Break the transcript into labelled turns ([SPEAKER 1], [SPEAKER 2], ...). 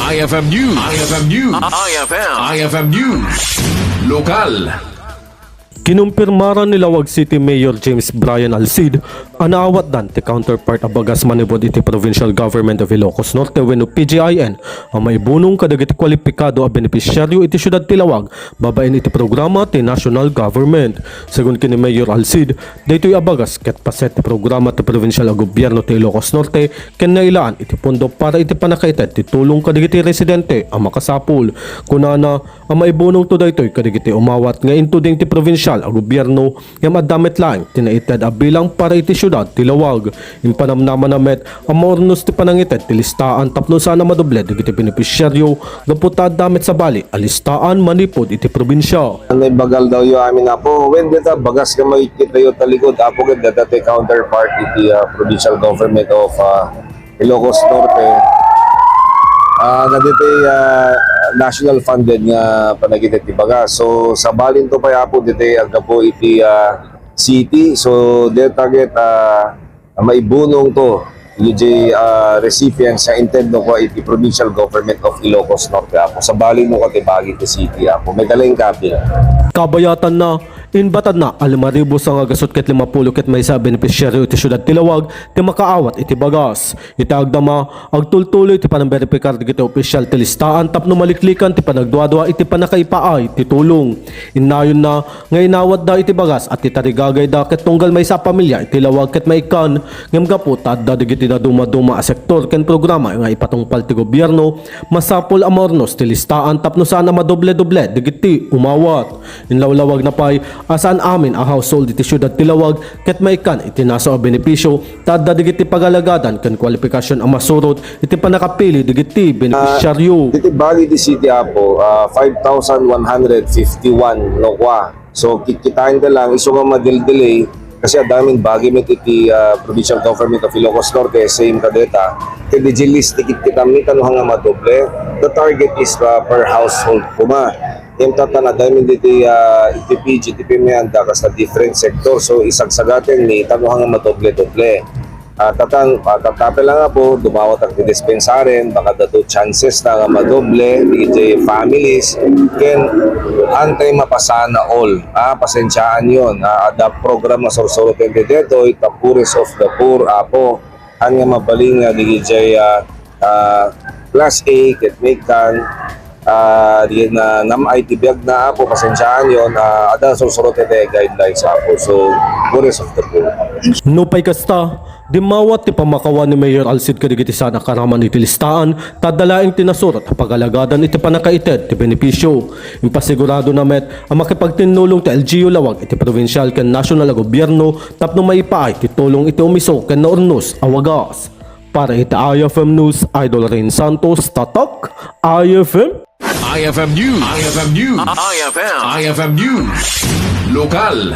[SPEAKER 1] IFM News. IFM News. IFM News. Lokal.
[SPEAKER 2] Kinumpirmara ni Laoag City Mayor James Brian Alcid ang naawat dan ti counterpart a Bagas manibod iti Provincial Government of Ilocos Norte wenno Pgin ang Maibunong kadagiti kwalipikado a benepisyaryo iti Ciudad ti Laoag babaen iti programa ti National Government. Segun kini Mayor Alcid, daytoy a Bagas ket paset ti programa ti Provincial a Gobyerno ti Ilocos Norte ken nailaan iti pondo para iti panakaited ti tulong kadagiti residente ang makasapul. Kunana ang Maibunong to daytoy kadagiti umawat nga intuding ti provincial a gobyerno nga madamit lang tinaited a bilang para iti Ciudad ti Laoag. Impanamnaman na met ang maornos ti panangited ti listaan tapno sana madoble digiti benepisyaryo gaputa damit sa bali a listaan manipod iti probinsya.
[SPEAKER 3] May bagal daw yung amin apo. When dita bagas ka makikita yung talikod apo ganda dati counterpart iti provincial government of Ilocos Norte. Nandito national funded nga panagita ti bagas. So sa balin to pa apo dito Naggapu iti city. So their target Maibunong to yung recipients sa intend ko iti provincial government of Ilocos Norte apo. Sa balin mo kati bagi ti city apo. May dalang kapi.
[SPEAKER 2] Kabayatan na inbatad na 5,000 ang agasot ket 50 ket may sa benepisyaryo iti Ciudad ti Laoag ti makaawat iti Bagas. Iti agdama agtultuloy ti panamberipikar digiti opisyal ti listaan tapno maliklikan ti panagduadua iti panakaipaay ti tulong. Innayon na nga inawat da iti Bagas at itarigagay da ket tunggal may sa pamilya iti Laoag ket maikan ngem gapu tadda digiti na dumaduma a sektor ken programa nga ipatungpal ti gobyerno masapol a mornos ti listaan tapno sana madoble-doble digiti umawat. Inlawlawag na pay asan amin a household iti Ciudad ti Laoag ket maikan iti naso a benepisyo tadda digiti pagalagadan ken kwalifikasyon a masurot iti panakapili digiti benepisyaryo.
[SPEAKER 3] Diti bali di city apo 5,151 lokwa. So kikitain ka lang iso nga madil-delay kasi adaming bagi met iti provincial government of Ilocos Norte same kadeta ken di list tikit-kitam ni kanu nga madoble. The target is per household kuma. Yung tatan na dahil dito iti Pgin, iti Pimianda sa different sector. So isagsagatin ni tanong hanggang madoble-doble. Tatapil lang nga po, dumawat ang dispensaren, baka dato chances na nga madoble, iti families, ken antay mapasana all. Pasensyaan yun. Ada program na sorsorot yung dito, the poorest of the poor, apo, ang nga mabaling nga digijay class A, ket mekan, di na IT biag na apo pasensyaan yon ada susurot ite guidelines apo so poorest of the poor.
[SPEAKER 2] Nupay kasta dimawat ti pamakawan ni Mayor Alcid kadigiti sana karaman iti listaan tadalaing tinasurat pagalagadan iti panakaited ti benepisyo. Impasigurado na met ang makipagtinulong ti LGU Laoag iti provincial ken national a gobyerno tapno maipaay ti tulong iti umiso ken naurnos a wagas. Para iti IFM News, Idol Rain Santos, Tatak, IFM.
[SPEAKER 1] IFM News. IFM News. IFM News. Lokal.